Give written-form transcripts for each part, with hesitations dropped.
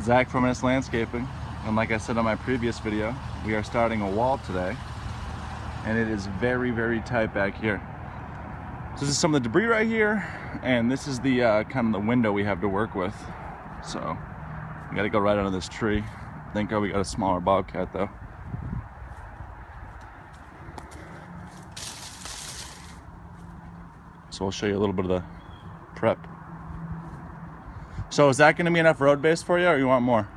Zach from S Landscaping, and like I said on my previous video, we are starting a wall today, and it is very, very tight back here. So this is some of the debris right here, and this is the kind of the window we have to work with. So we got to go right under this tree. Thank God we got a smaller bobcat though. So I'll show you a little bit of the prep. So is that going to be enough road base for you, or you want more?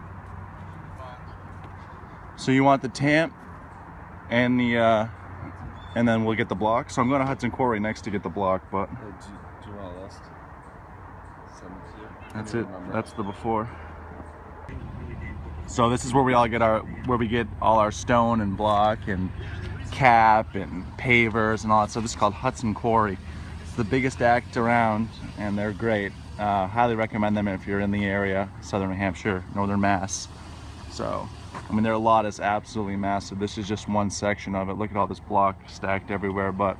So you want the tamp and the and then we'll get the block. So I'm going to Hudson Quarry next to get the block, but do you want a list? That's it. That's the before. So this is where we get all our stone and block and cap and pavers and all that. So this is called Hudson Quarry. It's the biggest act around, and they're great. Highly recommend them if you're in the area, Southern New Hampshire, Northern Mass. So, I mean, their lot is absolutely massive. This is just one section of it. Look at all this block stacked everywhere. But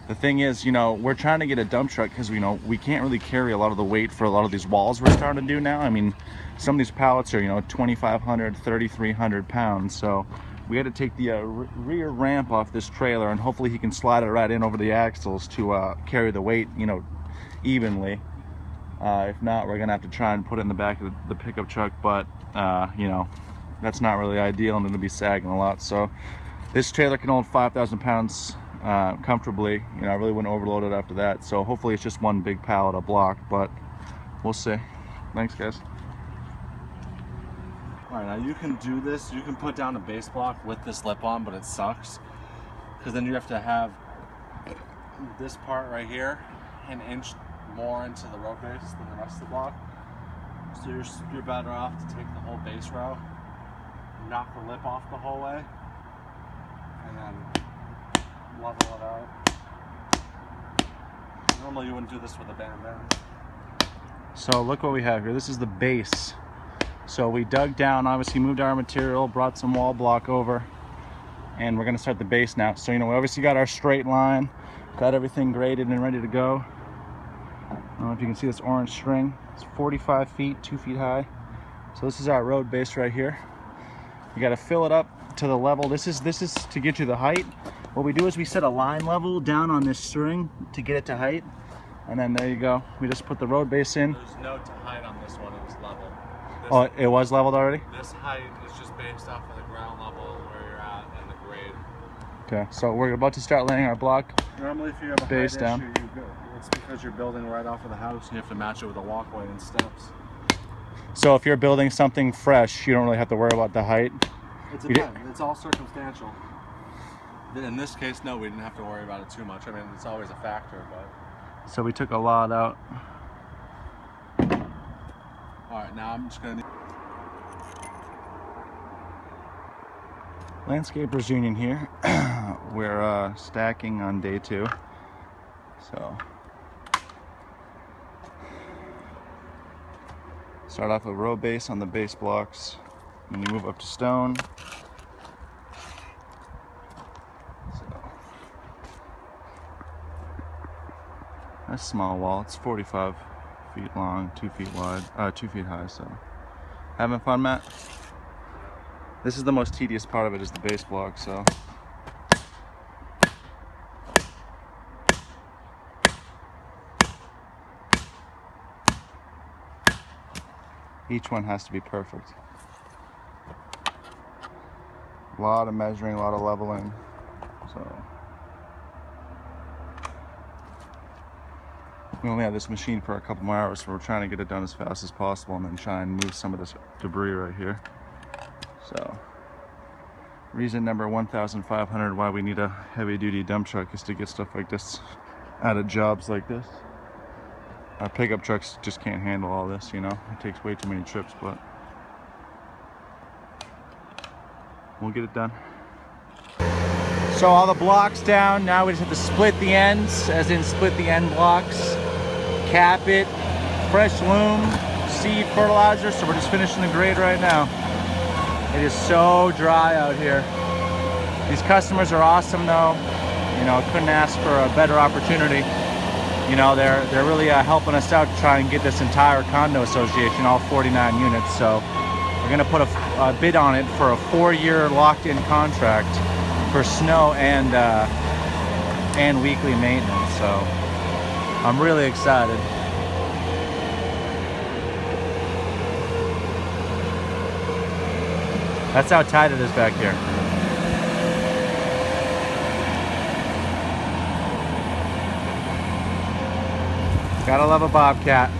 the thing is, you know, we're trying to get a dump truck because we can't really carry a lot of the weight for a lot of these walls we're starting to do now. I mean, some of these pallets are, 2,500, 3,300 pounds. So we had to take the rear ramp off this trailer, and hopefully he can slide it right in over the axles to carry the weight, evenly. If not, we're gonna have to try and put it in the back of the pickup truck, but that's not really ideal, and it'll be sagging a lot. So this trailer can hold 5,000 pounds comfortably. I really wouldn't overload it after that. So hopefully it's just one big pallet of block, but we'll see. Thanks, guys. All right, now you can do this. You can put down a base block with this lip on, but it sucks because then you have to have this part right here an inch more into the road base than the rest of the block. So you're better off to take the whole base row, knock the lip off the whole way, and then level it out. Normally you wouldn't do this with a band then. So look what we have here. This is the base. So we dug down, obviously moved our material, brought some wall block over, and we're gonna start the base now. So we obviously got our straight line, got everything graded and ready to go. I don't know if you can see this orange string. It's 45 feet, 2 feet high. So this is our road base right here. You got to fill it up to the level. This is to get you the height. What we do is we set a line level down on this string to get it to height, and then there you go. We just put the road base in. There's no to height on this one. It was level. Oh, it was leveled already? This height is just based off of the ground level where you're at and the grade. Okay, so we're about to start laying our block. Normally if you have a base height down. issue, it's because you're building right off of the house and you have to match it with a walkway and steps. So if you're building something fresh, you don't really have to worry about the height? It's all circumstantial. In this case, no, we didn't have to worry about it too much. I mean, it's always a factor, but... So we took a lot out. Alright, now I'm just going to... Landscapers Union here. We're stacking on day 2. So start off with row base on the base blocks, and you move up to stone. So that's a small wall. It's 45 feet long, 2 feet wide, 2 feet high. So having fun, Matt? This is the most tedious part of it, is the base block. So each one has to be perfect. A lot of measuring, a lot of leveling. So we only have this machine for a couple more hours, so we're trying to get it done as fast as possible and then try and move some of this debris right here. So reason number 1,500 why we need a heavy-duty dump truck is to get stuff like this out of jobs like this. Our pickup trucks just can't handle all this, It takes way too many trips, but we'll get it done. So all the blocks down, now we just have to split the ends, as in split the end blocks, cap it, fresh loam, seed fertilizer, so we're just finishing the grade right now. It is so dry out here. These customers are awesome though. Couldn't ask for a better opportunity. They're really helping us out to try and get this entire condo association, all 49 units. So We're gonna put a bid on it for a 4-year locked-in contract for snow and weekly maintenance. So I'm really excited. That's how tight it is back here. Gotta love a bobcat.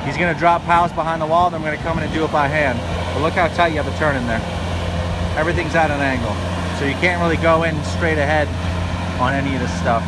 He's gonna drop piles behind the wall, then I'm gonna come in and do it by hand. But look how tight you have the turn in there. Everything's at an angle. So you can't really go in straight ahead on any of this stuff.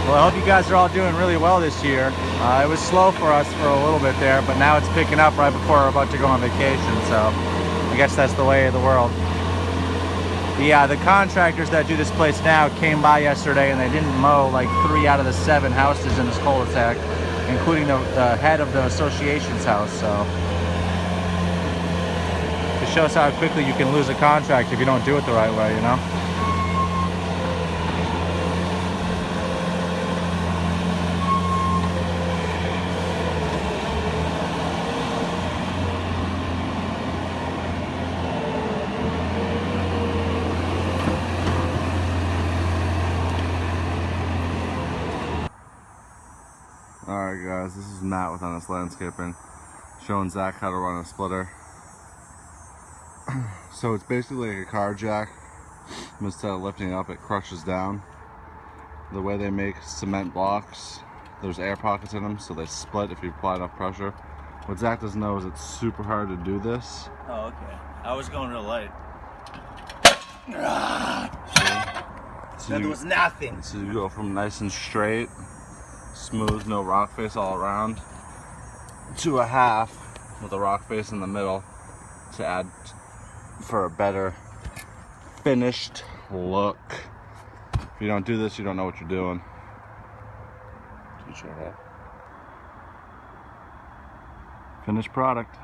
Well, I hope you guys are all doing really well this year. It was slow for us for a little bit there, but now it's picking up right before we're about to go on vacation, so I guess that's the way of the world. The contractors that do this place now came by yesterday and they didn't mow like 3 out of the 7 houses in this cul-de-sac, including the head of the association's house, so it shows how quickly you can lose a contract if you don't do it the right way, you know? Alright guys, this is Matt with Honest Landscaping, showing Zach how to run a splitter. So it's basically like a car jack, but instead of lifting up, it crushes down. The way they make cement blocks, there's air pockets in them, so they split if you apply enough pressure. What Zach doesn't know is it's super hard to do this. Oh, okay. I was going real light. So There was nothing. So you go from nice and straight, smooth, no rock face all around, to a half with a rock face in the middle to add for a better finished look. If you don't do this, you don't know what you're doing. Finished product.